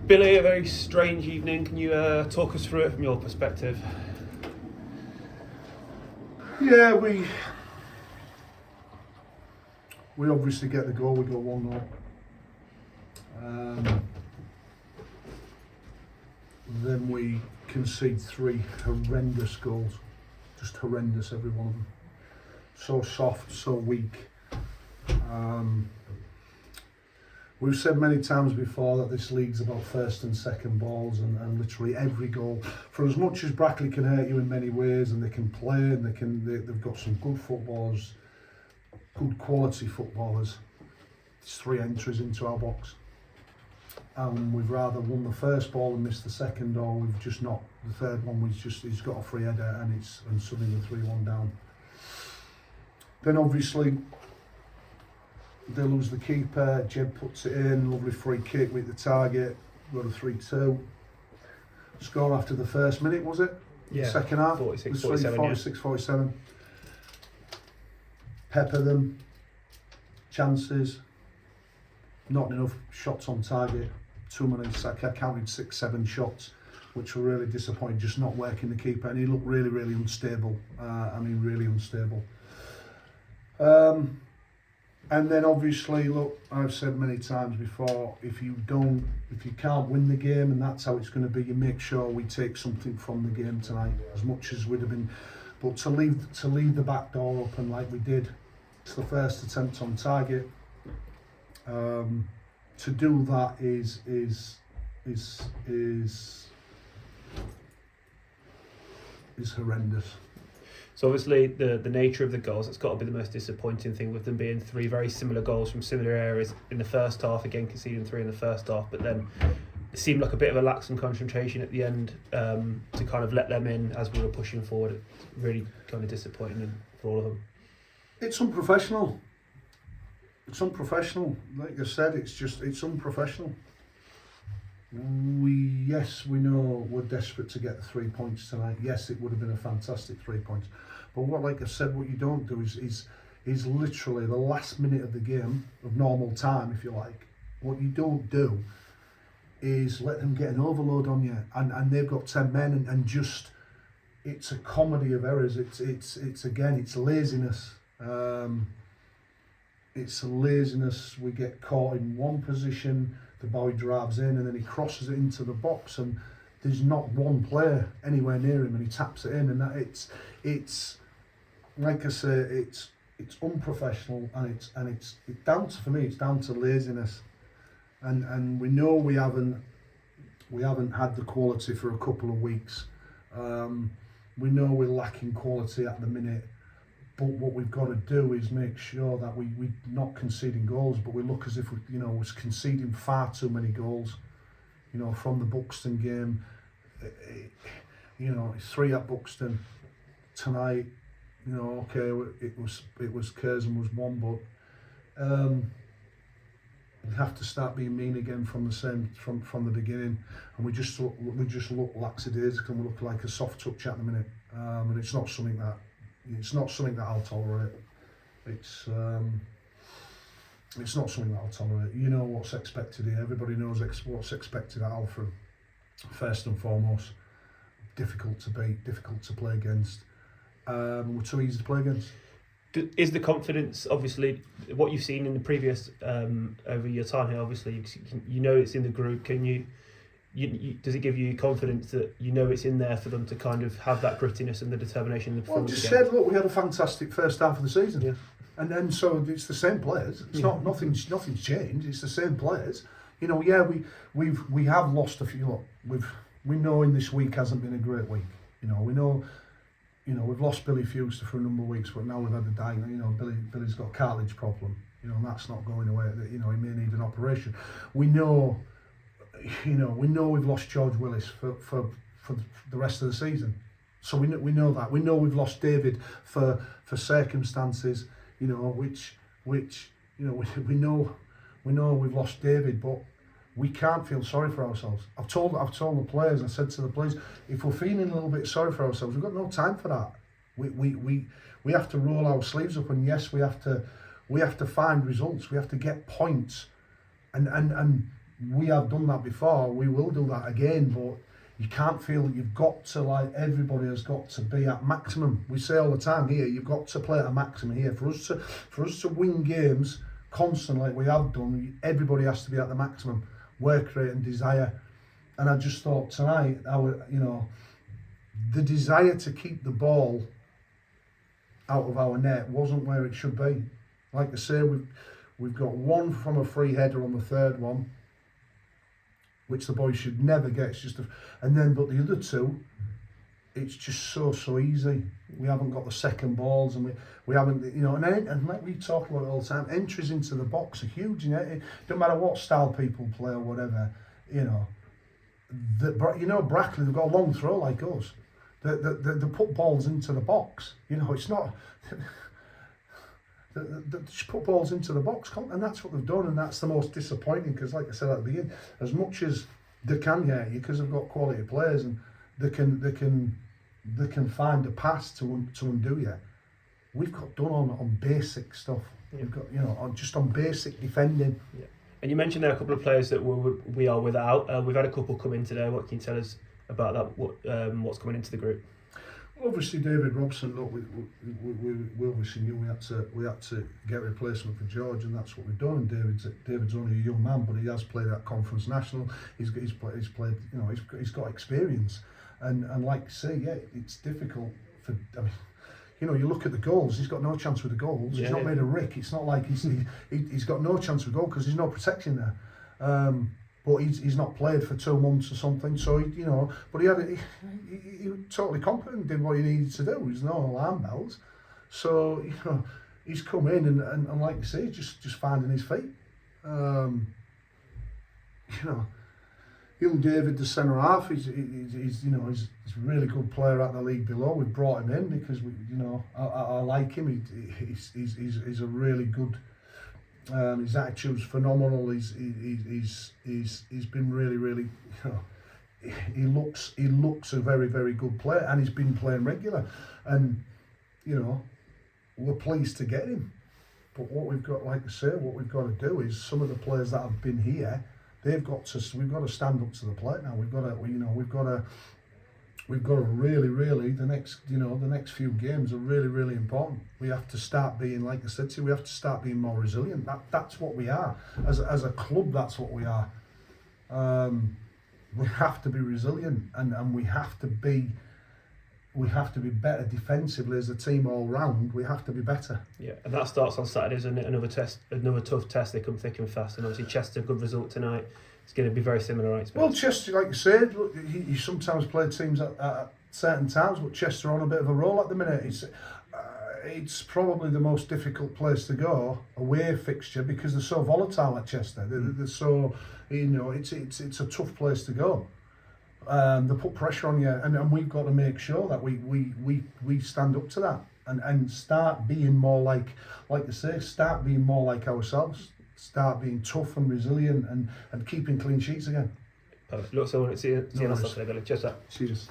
Billy, a very strange evening. Can you talk us through it from your perspective? Yeah, we obviously get the goal. We go 1-0. Then we concede 3 horrendous goals, just horrendous, every one of them. So soft, so weak. We've said many times before that this league's about first and second balls, and literally every goal. For as much as Brackley can hurt you in many ways, and they can play, and they've got some good footballers, good quality footballers. There's 3 entries into our box, and we've rather won the first ball and missed the second, or we've just not. The third one he's got a free header, and suddenly we're 3-1 down. Then obviously they lose the keeper. Jeb puts it in, lovely free kick with the target. Got a 3-2. Score after the first minute, was it? Yeah. Second half. 46, 47. 47. Pepper them. Chances. Not enough shots on target. 2 minutes. I counted 6-7 shots, which were really disappointing. Just not working the keeper, and he looked really, really unstable. Really unstable. And then obviously, look, I've said many times before, if you can't win the game, and that's how it's going to be, you make sure we take something from the game tonight, as much as would have been. But to leave the back door open like we did, it's the first attempt on target. To do that is horrendous. So obviously the nature of the goals, that's got to be the most disappointing thing, with them being 3 very similar goals from similar areas in the first half, again conceding 3 in the first half, but then it seemed like a bit of a lax in concentration at the end to kind of let them in as we were pushing forward. It's really kind of disappointing for all of them. It's unprofessional. It's unprofessional. Like I said, it's unprofessional. We know we're desperate to get the 3 points tonight. Yes, it would have been a fantastic 3 points. But like I said, what you don't do is literally the last minute of the game, of normal time, if you like. What you don't do is let them get an overload on you, and they've got 10 men, and just, it's a comedy of errors. It's laziness. It's laziness. We get caught in one position. The boy drives in, and then he crosses it into the box, and there's not one player anywhere near him, and he taps it in, and that it's like I say, it's unprofessional, and it's down to, for me, it's down to laziness, and we know we haven't had the quality for a couple of weeks. We know we're lacking quality at the minute. But what we've got to do is make sure that we're not conceding goals, but we look as if we're conceding far too many goals. From the Buxton game, it's 3 at Buxton tonight. Okay, it was Curzon was 1, but we have to start being mean again from the beginning, and we just look lackadaisical, and we look like a soft touch at the minute, and it's not something that I'll tolerate. It's not something that I'll tolerate. You know what's expected here. Everybody knows what's expected at Alfred. First and foremost, difficult to beat, difficult to play against. We're too easy to play against. Is the confidence, obviously, what you've seen in the previous over your time here? Obviously, it's in the group. Can you does it give you confidence that it's in there for them to kind of have that grittiness and the determination in the performance? Well, just said, look, we had a fantastic first half of the season, yeah. And then so it's the same players. It's not nothing's changed. It's the same players. We have lost a few. Look, we know in this week hasn't been a great week. We know we've lost Billy Fewster for a number of weeks, but now we've had the dying. Billy's got a cartilage problem. And that's not going away. He may need an operation. We know we've lost George Willis for the rest of the season. So we know that. We know we've lost David for circumstances, which we know we've lost David, but we can't feel sorry for ourselves. I've told the players, I said to the players, if we're feeling a little bit sorry for ourselves, we've got no time for that. We have to roll our sleeves up, and yes, we have to find results. We have to get points, and we have done that before. We will do that again, but you can't feel that you've got to, like, everybody has got to be at maximum. We say all the time here, you've got to play at a maximum here. For us to win games constantly, like we have done, everybody has to be at the maximum work rate and desire. And I just thought tonight, the desire to keep the ball out of our net wasn't where it should be. Like I say, we've got one from a free header on the third one, which the boys should never get. It's just but the other two, it's just so easy. We haven't got the second balls, and we haven't, and like we talk about it all the time, entries into the box are huge. It don't matter what style people play or whatever. Brackley, they've got a long throw like us. They put balls into the box. It's not. They just put balls into the box, and that's what they've done, and that's the most disappointing. Because, like I said at the beginning, as much as they can get you, because they've got quality players and they can find a pass to undo you. We've got done on basic stuff. Yeah. We've got just on basic defending. Yeah. And you mentioned there a couple of players that we are without. We've had a couple come in today. What can you tell us about that? What's coming into the group? Obviously, David Robson. Look, we obviously knew we had to get a replacement for George, and that's what we've done. And David's only a young man, but he has played at Conference National. He's played. He's got experience, and like I say, yeah, it's difficult for. You look at the goals. He's got no chance with the goals. He's not made a rick. It's not like he's got no chance with goal because there's no protection there. But he's not played for 2 months or something. So but he was totally competent, did what he needed to do. There's no alarm bells. So he's come in and like you say, just finding his feet. Young David, the centre half, he's a really good player at the league below. We brought him in because I like him. He's a really good. His attitude's phenomenal. He's been really. He looks a very, very good player, and he's been playing regular. And we're pleased to get him. But what we've got, like I say, what we've got to do is some of the players that have been here. We've got to stand up to the plate now. We've got to really the next few games are really important. We have to start being, like I said to you, we have to start being more resilient. That's what we are as a club. That's what we are. We have to be resilient, and we have to be better defensively as a team all round. We have to be better. Yeah, and that starts on Saturday, isn't it? Another tough test. They come thick and fast, and obviously Chester, good result tonight. It's going to be very similar, I expect. Well, Chester, like you said, look, he sometimes played teams at certain times, but Chester are on a bit of a roll at the minute. It's probably the most difficult place to go, away fixture, because they're so volatile at Chester. They're so, it's a tough place to go. They put pressure on you, and we've got to make sure that we stand up to that and start being more like I say, start being more like ourselves, start being tough and resilient and keeping clean sheets again. Perfect. Look, so I want to see you on Saturday, Billy. Cheers, sir. Cheers.